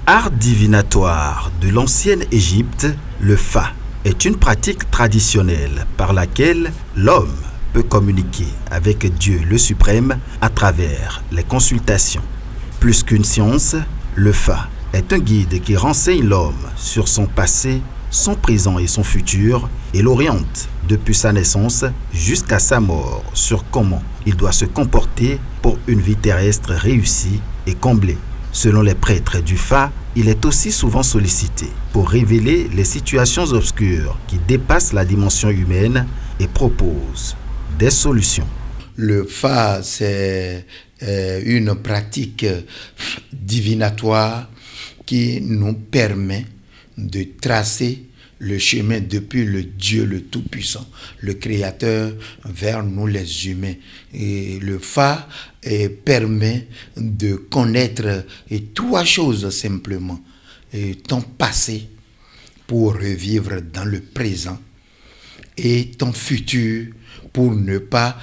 Art divinatoire de l'ancienne Égypte, le Fa est une pratique traditionnelle par laquelle l'homme peut communiquer avec Dieu le Suprême à travers les consultations. Plus qu'une science, le Fa est un guide qui renseigne l'homme sur son passé, son présent et son futur et l'oriente depuis sa naissance jusqu'à sa mort sur comment il doit se comporter pour une vie terrestre réussie et comblée. Selon les prêtres du Fa, il est aussi souvent sollicité pour révéler les situations obscures qui dépassent la dimension humaine et propose des solutions. Le Fa, c'est une pratique divinatoire qui nous permet de tracer le chemin depuis le Dieu le Tout-Puissant, le Créateur, vers nous les humains. Et le Fa permet de connaître trois choses simplement. Ton passé pour revivre dans le présent et ton futur pour ne pas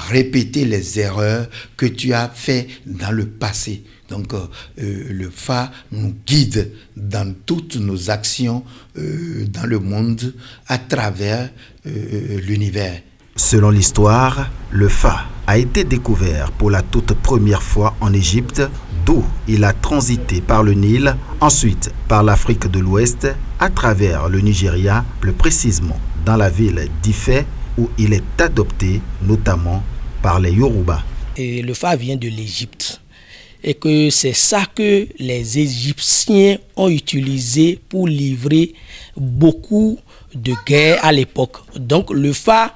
répéter les erreurs que tu as fait dans le passé. Donc le Fa nous guide dans toutes nos actions dans le monde à travers l'univers. Selon l'histoire, le Fa a été découvert pour la toute première fois en Égypte, d'où il a transité par le Nil, ensuite par l'Afrique de l'Ouest, à travers le Nigeria, plus précisément dans la ville d'Ifẹ̀, où il est adopté notamment par les Yoruba. Et le Fa vient de l'Égypte. Et que c'est ça que les Égyptiens ont utilisé pour livrer beaucoup de guerres à l'époque. Donc le Fa,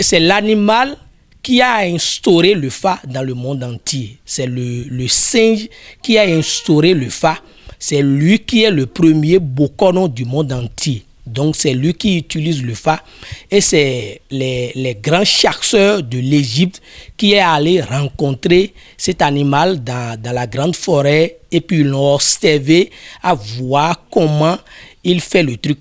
c'est l'animal qui a instauré le Fa dans le monde entier. C'est le singe qui a instauré le Fa. C'est lui qui est le premier Bokono du monde entier. Donc c'est lui qui utilise le Fa et c'est les grands chasseurs de l'Égypte qui est allé rencontrer cet animal dans la grande forêt et puis l'ont observé à voir comment il fait le truc.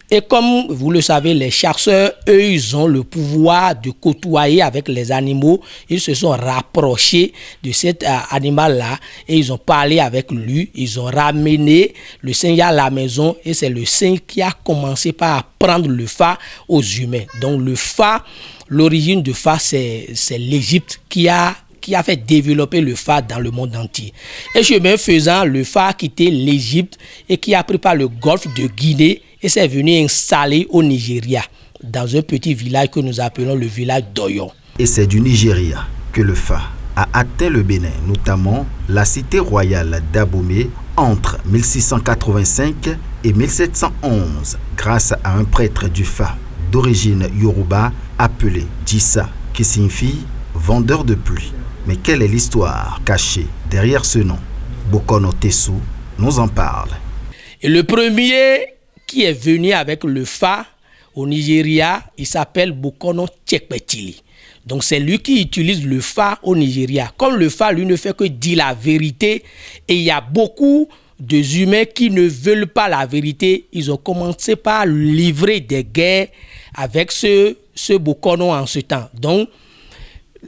Et comme vous le savez, les chasseurs, eux, ils ont le pouvoir de côtoyer avec les animaux. Ils se sont rapprochés de cet animal-là et ils ont parlé avec lui. Ils ont ramené le singe à la maison et c'est le singe qui a commencé par apprendre le Fa aux humains. Donc le Fa, l'origine du Fa, c'est l'Égypte qui a fait développer le Fa dans le monde entier. Et chemin faisant, le Fa a quitté l'Égypte et qui a pris par le golfe de Guinée et s'est venu installer au Nigeria, dans un petit village que nous appelons le village d'Oyo. Et c'est du Nigeria que le Fa a atteint le Bénin, notamment la cité royale d'Abomey entre 1685 et 1711, grâce à un prêtre du Fa d'origine Yoruba appelé Djissa, qui signifie vendeur de pluie. Mais quelle est l'histoire cachée derrière ce nom? Bokono Tesu nous en parle. Et le premier qui est venu avec le Fa au Nigeria, il s'appelle Bokono Tchekpetili. Donc c'est lui qui utilise le Fa au Nigeria. Comme le Fa, lui, ne fait que dire la vérité, et il y a beaucoup de humains qui ne veulent pas la vérité, ils ont commencé par livrer des guerres avec ce Bokono en ce temps. Donc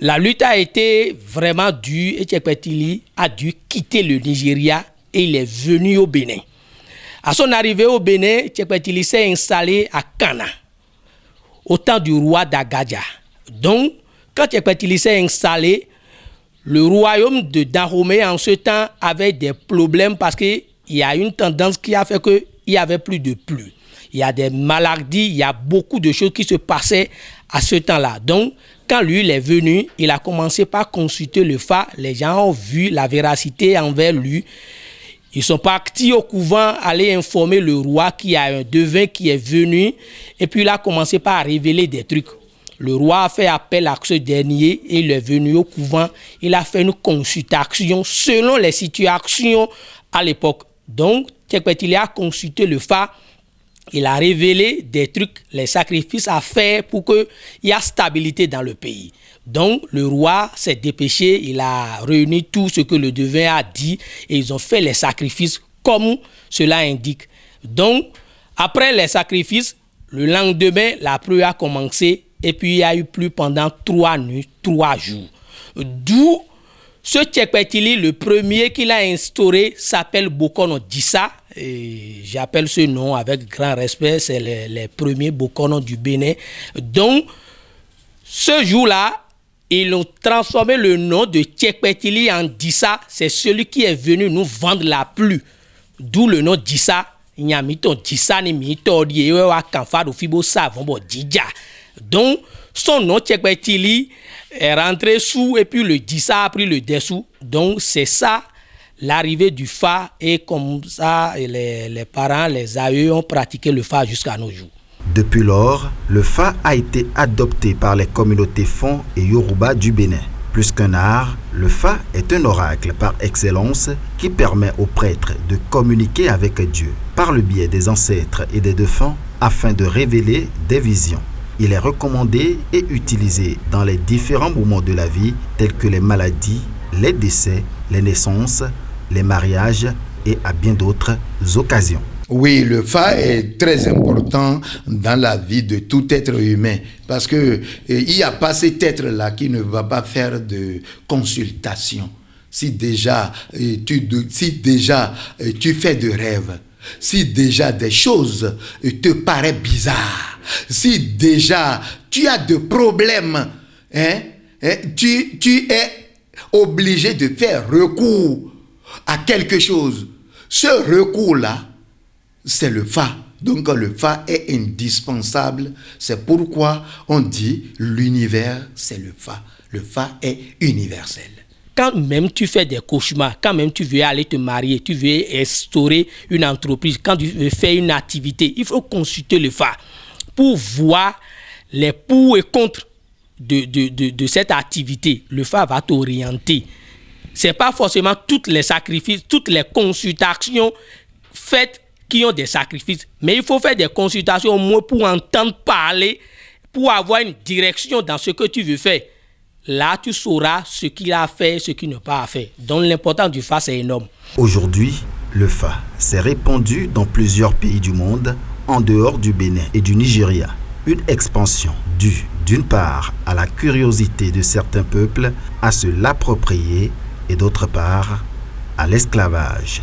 la lutte a été vraiment dure et Tchekpetili a dû quitter le Nigeria et il est venu au Bénin. À son arrivée au Bénin, Tchekpetili s'est installé à Kana, au temps du roi d'Agadia. Donc, quand Tchekpetili s'est installé, le royaume de Dahomey en ce temps avait des problèmes parce qu'il y a une tendance qui a fait qu'il n'y avait plus de pluie. Il y a des maladies, il y a beaucoup de choses qui se passaient à ce temps-là. Donc, quand lui il est venu, il a commencé par consulter le Fa. Les gens ont vu la véracité envers lui. Ils sont partis au couvent, aller informer le roi qu'il y a un devin qui est venu. Et puis il a commencé par révéler des trucs. Le roi a fait appel à ce dernier et il est venu au couvent. Il a fait une consultation selon les situations à l'époque. Donc, Tchekpetili a consulté le Fa. Il a révélé des trucs, les sacrifices à faire pour qu'il y ait stabilité dans le pays. Donc, le roi s'est dépêché, il a réuni tout ce que le devin a dit et ils ont fait les sacrifices comme cela indique. Donc, après les sacrifices, le lendemain, la pluie a commencé et puis il y a eu plus pendant 3 nuits, 3 jours. D'où ce Tchekpetili, le premier qu'il a instauré, s'appelle Bokono Dissa. Et j'appelle ce nom avec grand respect, c'est les premiers Bokono du Bénin. Donc, ce jour-là, ils ont transformé le nom de Tchekpetili en Dissa. C'est celui qui est venu nous vendre la pluie. D'où le nom Dissa. Donc, son nom Tchekpetili est rentré sous et puis le Dissa a pris le dessous. Donc, c'est ça l'arrivée du Fa, et comme ça, les parents, les aïeux ont pratiqué le Fa jusqu'à nos jours. Depuis lors, le Fa a été adopté par les communautés Fon et Yoruba du Bénin. Plus qu'un art, le Fa est un oracle par excellence qui permet aux prêtres de communiquer avec Dieu par le biais des ancêtres et des défunts afin de révéler des visions. Il est recommandé et utilisé dans les différents moments de la vie tels que les maladies, les décès, les naissances, les mariages et à bien d'autres occasions. Oui, le Fa est très important dans la vie de tout être humain parce que il n'y a pas cet être-là qui ne va pas faire de consultation. Si déjà tu fais de rêves, si déjà des choses te paraissent bizarres, si déjà tu as de problèmes, tu es obligé de faire recours à quelque chose. Ce recours-là, c'est le Fa. Donc le Fa est indispensable. C'est pourquoi on dit l'univers, c'est le Fa. Le Fa est universel. Quand même tu fais des cauchemars, quand même tu veux aller te marier, tu veux instaurer une entreprise, quand tu veux faire une activité, il faut consulter le Fa pour voir les pour et contre de cette activité. Le Fa va t'orienter. C'est pas forcément tous les sacrifices, toutes les consultations faites qui ont des sacrifices, mais il faut faire des consultations au moins pour entendre parler, pour avoir une direction dans ce que tu veux faire. Là, tu sauras ce qu'il a fait, ce qu'il n'a pas fait. Donc l'importance du Fa, c'est énorme. Aujourd'hui, le Fa s'est répandu dans plusieurs pays du monde, en dehors du Bénin et du Nigeria. Une expansion due, d'une part, à la curiosité de certains peuples à se l'approprier et d'autre part, à l'esclavage.